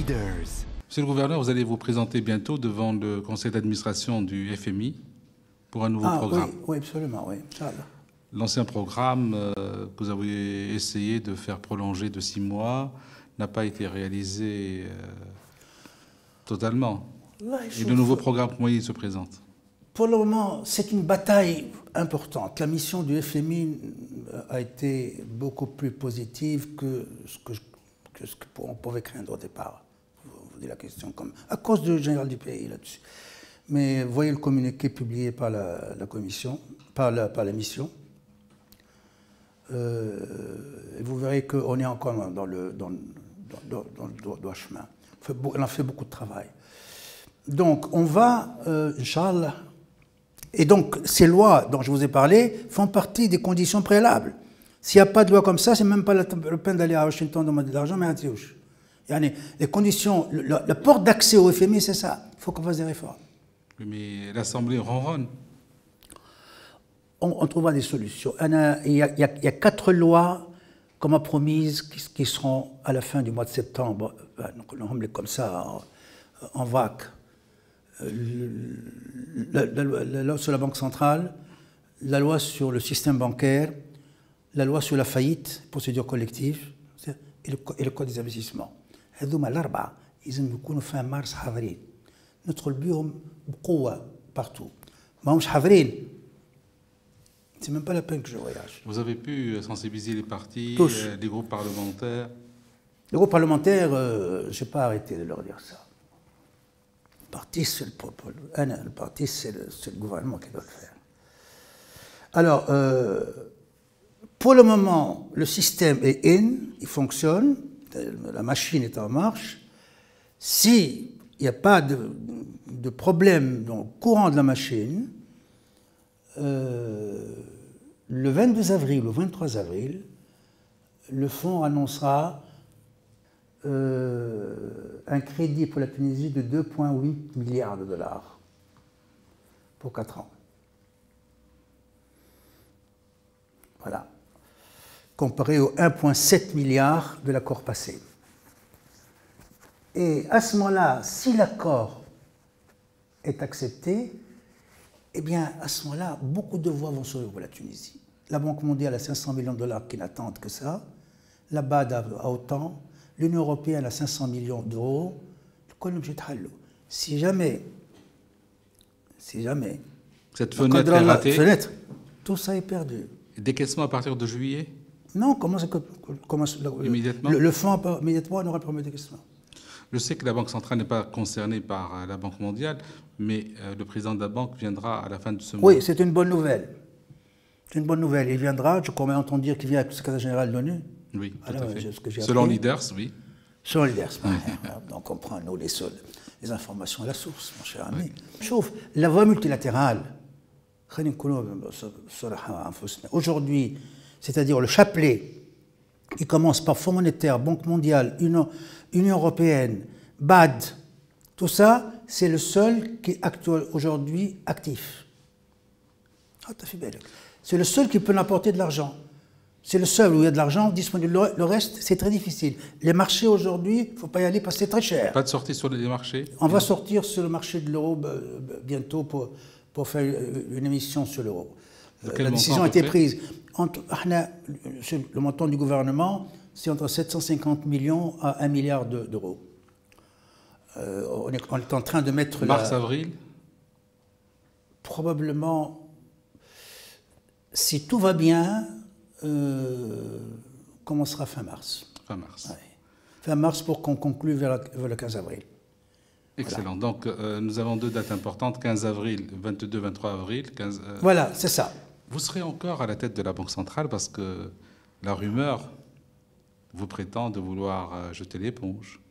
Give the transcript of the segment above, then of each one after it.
Leaders. Monsieur le gouverneur, vous allez vous présenter bientôt devant le conseil d'administration du FMI pour un nouveau programme. Oui, absolument, oui. L'ancien programme que vous avez essayé de faire prolonger de 6 mois n'a pas été réalisé totalement. Et le nouveau programme, comment il se présente? Pour le moment, c'est une bataille importante. La mission du FMI a été beaucoup plus positive que ce qu'on pouvait craindre au départ. Vous dites la question comme à cause du général du pays là-dessus. Mais voyez le communiqué publié par la commission, par la mission. Vous verrez qu'on est encore dans le droit chemin. On a fait beaucoup de travail. Donc, on va, Inch'Allah. Et donc, ces lois dont je vous ai parlé font partie des conditions préalables. S'il n'y a pas de loi comme ça, c'est même pas la peine d'aller à Washington demander de l'argent, mais à Tioche. Les conditions, la porte d'accès au FMI, c'est ça. Il faut qu'on fasse des réformes. Mais l'Assemblée ronronne. On trouvera des solutions. Il y a 4 lois qu'on m'a promises qui seront à la fin du mois de septembre. On met comme ça en vague. La loi sur la Banque centrale, la loi sur le système bancaire, la loi sur la faillite, procédure collective, et le code des investissements. هذوما الأربعة إذن يكونوا fin mars حاضرين. ندخل بهم بقوة partout. ما همش حاضرين. C'est même pas la peine que je voyage. Vous avez pu sensibiliser les partis, les groupes parlementaires? Les groupes parlementaires, je n'ai pas arrêté de leur dire ça. Le parti, c'est le peuple. Le parti, c'est le gouvernement qui doit le faire. Alors, pour le moment, le système est il fonctionne, la machine est en marche. S'il n'y a pas de problème dans le courant de la machine, le 22 avril ou 23 avril, le fonds annoncera un crédit pour la Tunisie de 2,8 milliards de dollars pour 4 ans. Voilà. Comparé aux 1,7 milliard de l'accord passé. Et à ce moment-là, si l'accord est accepté, eh bien, à ce moment-là, beaucoup de voix vont s'ouvrir pour la Tunisie. La Banque mondiale a 500 millions de dollars qui n'attendent que ça. La BAD a autant. L'Union européenne a 500 millions d'euros. Si jamais cette fenêtre est ratée, tout ça est perdu. Décaissement à partir de juillet? Non, immédiatement? Le fonds immédiatement n'aura pas de décaissement. Je sais que la Banque centrale n'est pas concernée par la Banque mondiale, mais le président de la Banque viendra à la fin de ce mois. Oui, c'est une bonne nouvelle. C'est une bonne nouvelle. Il viendra, je crois entendre dire qu'il vient avec le secrétaire général de l'ONU. Oui, tout à fait. Selon Leaders, oui. Selon Leaders. Donc on prend, nous, les informations à la source, mon cher ami. Sauf la voie multilatérale. Aujourd'hui, c'est-à-dire le chapelet, qui commence par Fonds monétaire, Banque mondiale, Union européenne, BAD, tout ça, c'est le seul qui est aujourd'hui actif. C'est le seul qui peut apporter de l'argent. C'est le seul où il y a de l'argent disponible. Le reste, c'est très difficile. Les marchés aujourd'hui, il ne faut pas y aller parce que c'est très cher. Pas de sortie sur les marchés? On va sortir sur le marché de l'euro bientôt pour faire une émission sur l'euro. La décision a été prise. Le montant du gouvernement, c'est entre 750 millions à 1 milliard d'euros. On est en train de mettre... Mars-avril? Probablement, si tout va bien, commencera fin mars. Fin mars. Ouais. Fin mars pour qu'on conclue vers le 15 avril. Excellent. Voilà. Donc, nous avons 2 dates importantes, 15 avril, 22-23 avril. Voilà, c'est ça. Vous serez encore à la tête de la Banque centrale parce que la rumeur vous prétend de vouloir jeter l'éponge.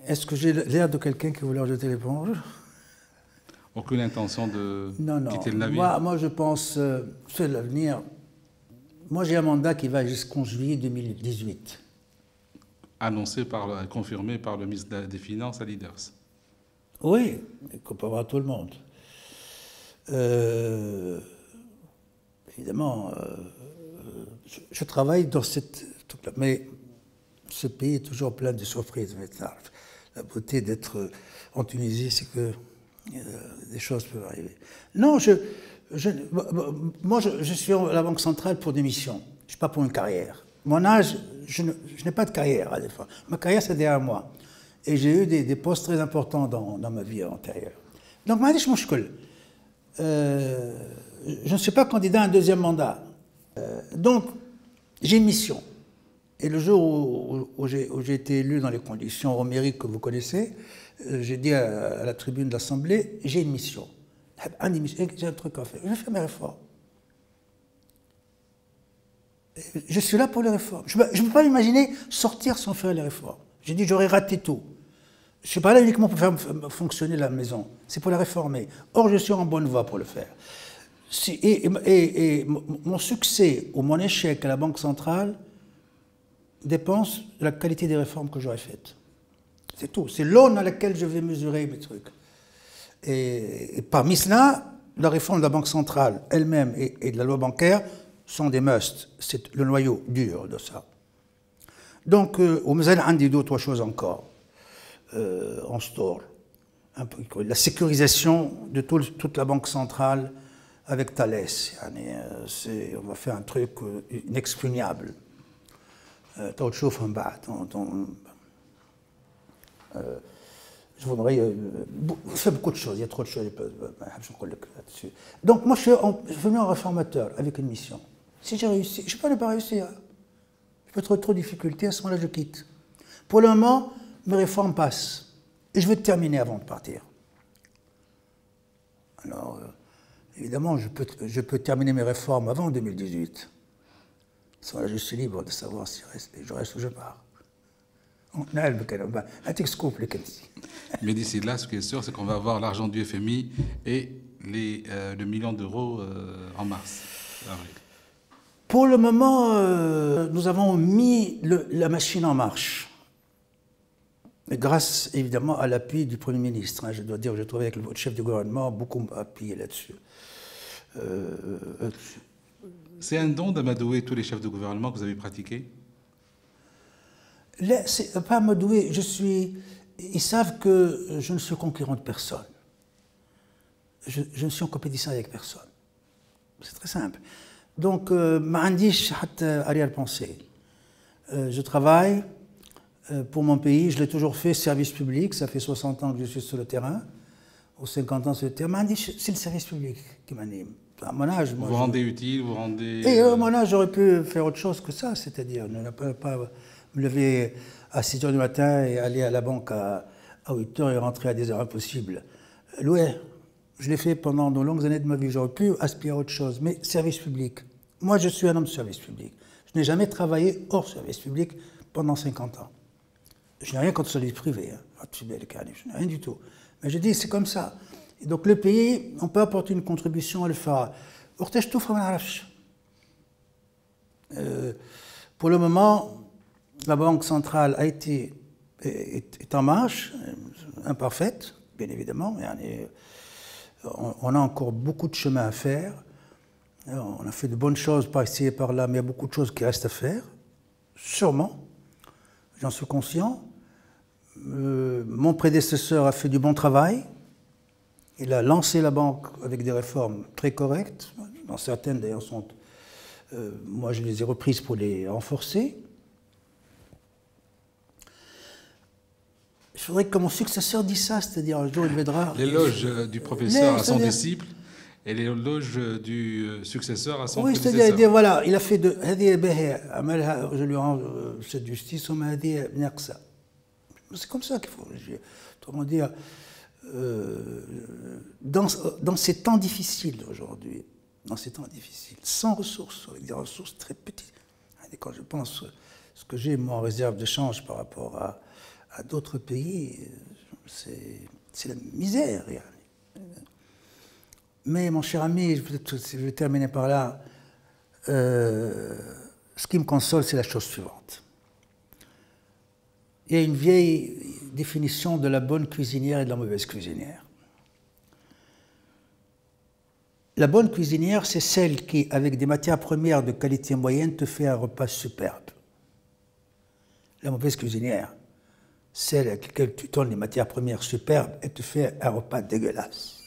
Est-ce que j'ai l'air de quelqu'un qui voulait jeter l'éponge? Aucune intention de quitter le navire? Moi je pense, c'est l'avenir. Moi j'ai un mandat qui va jusqu'en juillet 2018. Confirmé par le ministre des Finances à Leaders. Oui, comparé à tout le monde. Évidemment, je travaille dans cette... Mais ce pays est toujours plein de surprises. La beauté d'être en Tunisie, c'est que des choses peuvent arriver. Non, moi, je suis à la Banque centrale pour des missions. Je ne suis pas pour une carrière. Mon âge, je n'ai pas de carrière à la fois. Ma carrière, c'est derrière moi. Et j'ai eu des postes très importants dans ma vie antérieure. Donc, je ne suis pas candidat à un deuxième mandat. Donc, j'ai une mission. Et le jour où j'ai été élu dans les conditions homériques que vous connaissez, j'ai dit à la tribune de l'Assemblée, j'ai une mission. J'ai un truc à faire. Je vais faire mes réformes. Je suis là pour les réformes. Je ne peux pas imaginer sortir sans faire les réformes. J'ai dit, j'aurais raté tout. Je ne suis pas là uniquement pour faire fonctionner la maison. C'est pour la réformer. Or, je suis en bonne voie pour le faire. Et mon succès ou mon échec à la Banque centrale dépend de la qualité des réformes que j'aurais faites. C'est tout. C'est l'aune à laquelle je vais mesurer mes trucs. Et parmi cela, la réforme de la Banque centrale elle-même et de la loi bancaire sont des musts. C'est le noyau dur de ça. Donc, au Mzal Andi, d'autres choses encore. En store. La sécurisation de toute la Banque centrale avec Thales. On va faire un truc inexpugnable. Je voudrais faire beaucoup de choses, il y a trop de choses là-dessus. Donc moi je suis venu en réformateur avec une mission. Si j'ai réussi, je ne peux ne pas réussir. Je peux trop de difficultés, à ce moment-là je quitte. Pour le moment, mes réformes passent. Et je veux terminer avant de partir. Alors, évidemment, je peux terminer mes réformes avant 2018. À ce moment-là, je suis libre de savoir si je reste ou je pars. Mais d'ici là, ce qui est sûr, c'est qu'on va avoir l'argent du FMI et le million d'euros en mars, avril. Pour le moment, nous avons mis la machine en marche. Grâce, évidemment, à l'appui du Premier ministre. Je dois dire que j'ai trouvé avec le chef du gouvernement beaucoup appuyé là-dessus. C'est un don d'amadouer tous les chefs de gouvernement que vous avez pratiqué? C'est pas amadouer, ils savent que je ne suis concurrent de personne. Je ne suis en compétition avec personne. C'est très simple. Donc, m'andish hatta arrière-pensée. Je travaille pour mon pays, je l'ai toujours fait, service public, ça fait 60 ans que je suis sur le terrain, ou 50 ans sur le terrain. C'est le service public qui m'anime. À mon âge, vous rendez utile, vous rendez... Et à mon âge, j'aurais pu faire autre chose que ça, c'est-à-dire ne pas me lever à 6 h du matin et aller à la banque à 8 h et rentrer à des heures impossibles. Ouais, je l'ai fait pendant de longues années de ma vie, j'aurais pu aspirer à autre chose, mais service public. Moi, je suis un homme de service public. Je n'ai jamais travaillé hors service public pendant 50 ans. Je n'ai rien contre le service privé, hein. Je n'ai rien du tout. Mais je dis, c'est comme ça. Et donc le pays, on peut apporter une contribution à le faire. Pour le moment, la Banque centrale est en marche, imparfaite, bien évidemment. On a encore beaucoup de chemin à faire. On a fait de bonnes choses par ici et par là, mais il y a beaucoup de choses qui restent à faire. Sûrement, j'en suis conscient. Mon prédécesseur a fait du bon travail. Il a lancé la banque avec des réformes très correctes. Dans certaines, d'ailleurs, moi, je les ai reprises pour les renforcer. Il faudrait que mon successeur dise ça, c'est-à-dire un jour il viendra... L'éloge du professeur à son disciple et l'éloge du successeur à son prédécesseur. Oui, c'est-à-dire, voilà, il a fait de... Je lui rends cette justice, c'est comme ça qu'il faut réagir. Autrement dire, dans ces temps difficiles aujourd'hui, sans ressources, avec des ressources très petites, quand je pense ce que j'ai moi en réserve de change par rapport à d'autres pays, c'est la misère. Mais mon cher ami, je vais terminer par là, ce qui me console, c'est la chose suivante. Il y a une vieille définition de la bonne cuisinière et de la mauvaise cuisinière. La bonne cuisinière, c'est celle qui, avec des matières premières de qualité moyenne, te fait un repas superbe. La mauvaise cuisinière, celle à laquelle tu donnes les matières premières superbes et tu fais un repas dégueulasse.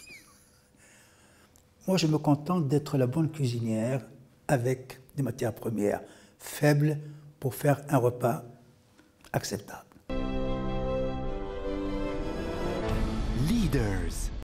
Moi, je me contente d'être la bonne cuisinière avec des matières premières faibles pour faire un repas acceptable. Leaders.